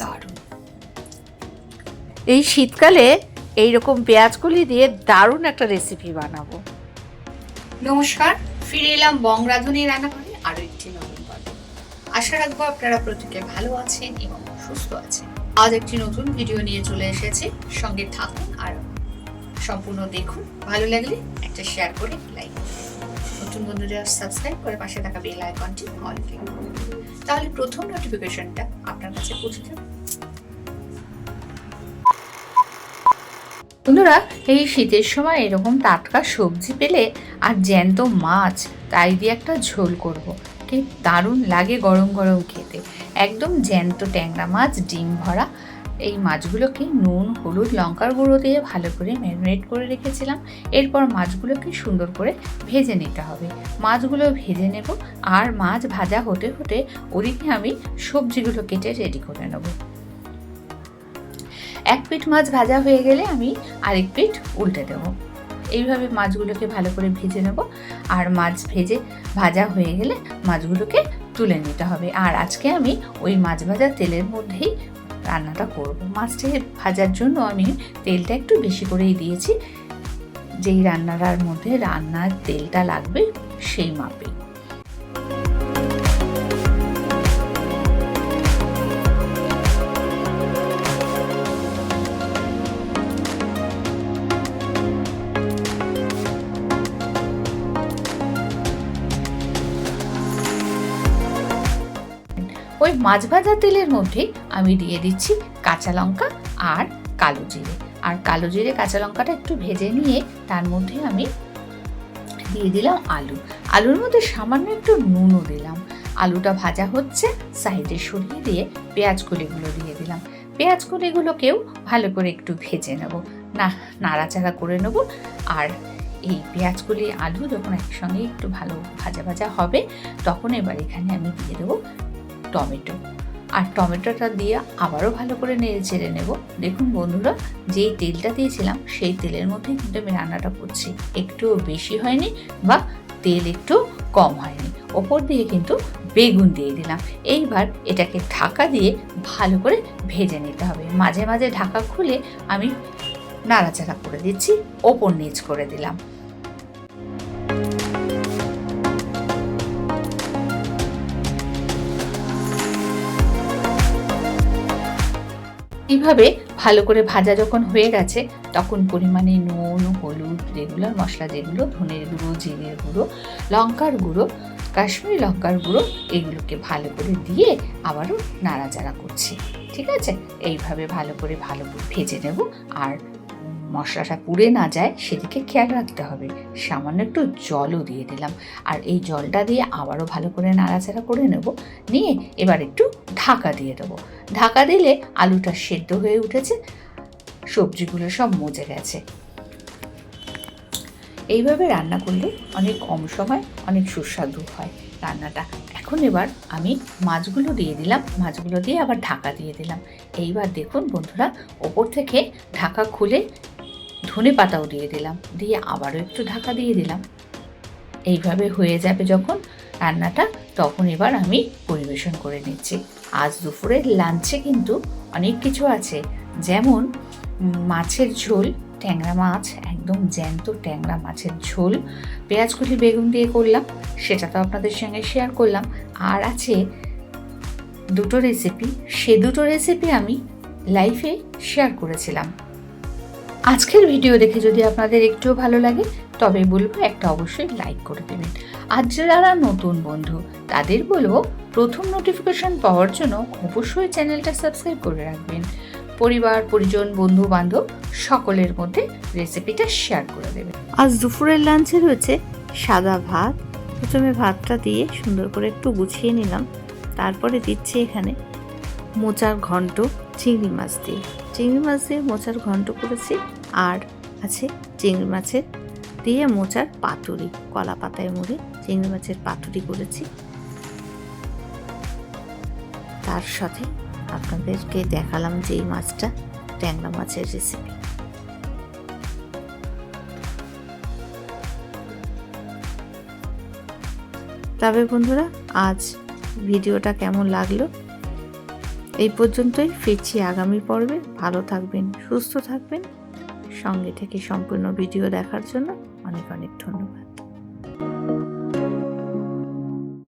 দারুণ। এই শীতকালে এইরকম পেঁয়াজকলি দিয়ে দারুণ একটা রেসিপি বানাবো। নমস্কার, ফিরে এলাম বং রাঁধুনি রান্নাঘরে আরো একটি নতুন পর্ব। আশা রাখবো আপনারা প্রত্যেকে ভালো আছেন এবং সুস্থ আছেন। আজ একটি নতুন ভিডিও নিয়ে চলে এসেছি, সঙ্গে থাকুন আর সম্পূর্ণ দেখুন। ভালো লাগলে একটা শেয়ার করে লাইক করুন। নতুন বন্ধুরা সাবস্ক্রাইব করে পাশে থাকা বেল আইকনটি অল ক্লিক করুন, তাহলে প্রথম নোটিফিকেশনটা আপনার কাছে পৌঁছে যাবে। বন্ধুরা, এই শীতের সময় এরকম টাটকা সবজি পেলে আর জ্যান্ত মাছ তাই দিয়ে একটা ঝোল করব। কি দারুণ লাগে গরম গরম খেতে। একদম জ্যান্ত ট্যাংরা মাছ, ডিম ভরা। এই মাছগুলোকে নুন, হলুদ, লঙ্কার গুঁড়ো দিয়ে ভালো করে ম্যারিনেট করে রেখেছিলাম। এরপর মাছগুলোকে সুন্দর করে ভেজে নিতে হবে। মাছগুলো ভেজে নেব, আর মাছ ভাজা হতে হতে ওদিকে আমি সবজিগুলো কেটে রেডি করে নেব। এক পিঠ মাছ ভাজা হয়ে গেলে আমি আরেক পিঠ উল্টে দেবো। এইভাবে মাছগুলোকে ভালো করে ভেজে নেব, আর মাছ ভেজে ভাজা হয়ে গেলে মাছগুলোকে তুলে নিতে হবে। আর আজকে আমি ওই মাছ ভাজা তেলের মধ্যেই রান্নাটা করব। মাছটি ভাজার জন্য আমি তেলটা একটু বেশি করেই দিয়েছি, যেই রান্নাটার মধ্যে রান্নার তেলটা লাগবে সেই মাপে। ওই মাছ ভাজা তেলের মধ্যে আমি দিয়ে দিচ্ছি কাঁচা লঙ্কা আর কালো জিরে। আর কালো জিরে কাঁচা লঙ্কাটা একটু ভেজে নিয়ে তার মধ্যে আমি দিয়ে দিলাম আলু। আলুর মধ্যে সামান্য একটু নুনও দিলাম। আলুটা ভাজা হচ্ছে, সাইডে সরিয়ে দিয়ে পেঁয়াজ কলিগুলো দিয়ে দিলাম। পেঁয়াজ কলিগুলোকেও ভালো করে একটু ভেজে নেব, নাড়াচাড়া করে নেব। আর এই পেঁয়াজ কলি আলু যখন একসঙ্গে একটু ভালো ভাজা ভাজা হবে, তখন এবার এখানে আমি দিয়ে দেবো টমেটো। আর টমেটোটা দিয়ে আবারও ভালো করে নেড়ে চেড়ে নেব। দেখুন বন্ধুরা, যেই তেলটা দিয়েছিলাম সেই তেলের মধ্যেই কিন্তু আমি রান্নাটা করছি। একটুও বেশি হয়নি বা তেল একটু কম হয়নি। ওপর দিয়ে কিন্তু বেগুন দিয়ে দিলাম। এইবার এটাকে ঢাকা দিয়ে ভালো করে ভেজে নিতে হবে। মাঝে মাঝে ঢাকা খুলে আমি নাড়াচাড়া করে দিচ্ছি, ওপর নিচ করে দিলাম। এইভাবে ভালো করে ভাজা যখন হয়ে গেছে, তখন পরিমাণে নুন, হলুদ, রেগুলার মশলা যেগুলো ধনের গুঁড়ো, জিরের গুঁড়ো, লঙ্কার গুঁড়ো, কাশ্মীরি লঙ্কার গুঁড়ো, এগুলোকে ভালো করে দিয়ে আবারও নাড়াচাড়া করছি। ঠিক আছে, এইভাবে ভালো করে ভেজে নেব। আর মশলাটা পুড়ে না যায় সেদিকে খেয়াল রাখতে হবে। সামান্য একটু জলও দিয়ে দিলাম। আর এই জলটা দিয়ে আবারও ভালো করে নাড়াচাড়া করে নেব। নিয়ে এবার একটু ঢাকা দিয়ে দেবো। ঢাকা দিলে আলুটা সেদ্ধ হয়ে উঠেছে, সবজিগুলো সব মজে গেছে। এইভাবে রান্না করলে অনেক কম সময় অনেক সুস্বাদু হয় রান্নাটা। এখন এবার আমি মাছগুলো দিয়ে দিলাম, মাছগুলো দিয়ে আবার ঢাকা দিয়ে দিলাম। এইবার দেখুন বন্ধুরা, ওপর থেকে ঢাকা খুলে ধনে পাতাও দিয়ে দিলাম, দিয়ে আবারও একটু ঢাকা দিয়ে দিলাম। এইভাবে হয়ে যাবে যখন রান্নাটা, তখন এবার আমি পরিবেশন করে নিচ্ছি। আজ দুপুরের লাঞ্চে কিন্তু অনেক কিছু আছে, যেমন মাছের ঝোল, ট্যাংরা মাছ, একদম জ্যান্ত ট্যাংরা মাছের ঝোল, পেঁয়াজ কুচি বেগুন দিয়ে করলাম, সেটা তো আপনাদের সঙ্গে শেয়ার করলাম। আর আছে দুটো রেসিপি, সে দুটো রেসিপি আমি লাইভে শেয়ার করেছিলাম। আজকের ভিডিও দেখে যদি আপনাদের একটুও ভালো লাগে, তবে বলবো একটা অবশ্যই লাইক করে দেবেন। আর যারা নতুন বন্ধু তাদের বলবো প্রথম নোটিফিকেশন পাওয়ার জন্য অবশ্যই চ্যানেলটা সাবস্ক্রাইব করে রাখবেন। পরিবার, পরিজন, বন্ধু বান্ধব সকলের মধ্যে রেসিপিটা শেয়ার করে দেবেন। আজ দুপুরের লাঞ্চে রয়েছে সাদা ভাত। প্রথমে ভাতটা দিয়ে সুন্দর করে একটু গুছিয়ে নিলাম, তারপরে দিচ্ছি এখানে মোচার ঘন্ট চিংড়ি মাছ দিয়ে মোচার ঘন্ট করেছি। আর আছে চিংড়ি মাছের দিয়ে মোচার পাতুরি, কলা পাতায় মুড়ে চিংড়ি মাছের পাতুরি করেছি। তার সাথে আপনাদেরকে দেখালাম যে এই মাছটা ট্যাংরা মাছের রেসিপি। তবে বন্ধুরা, আজ ভিডিওটা কেমন লাগলো। এই পর্যন্তই, ফিরছি আগামী পর্বে। ভালো থাকবেন, সুস্থ থাকবেন। সঙ্গে থেকে সম্পূর্ণ ভিডিও দেখার জন্য অনেক অনেক ধন্যবাদ।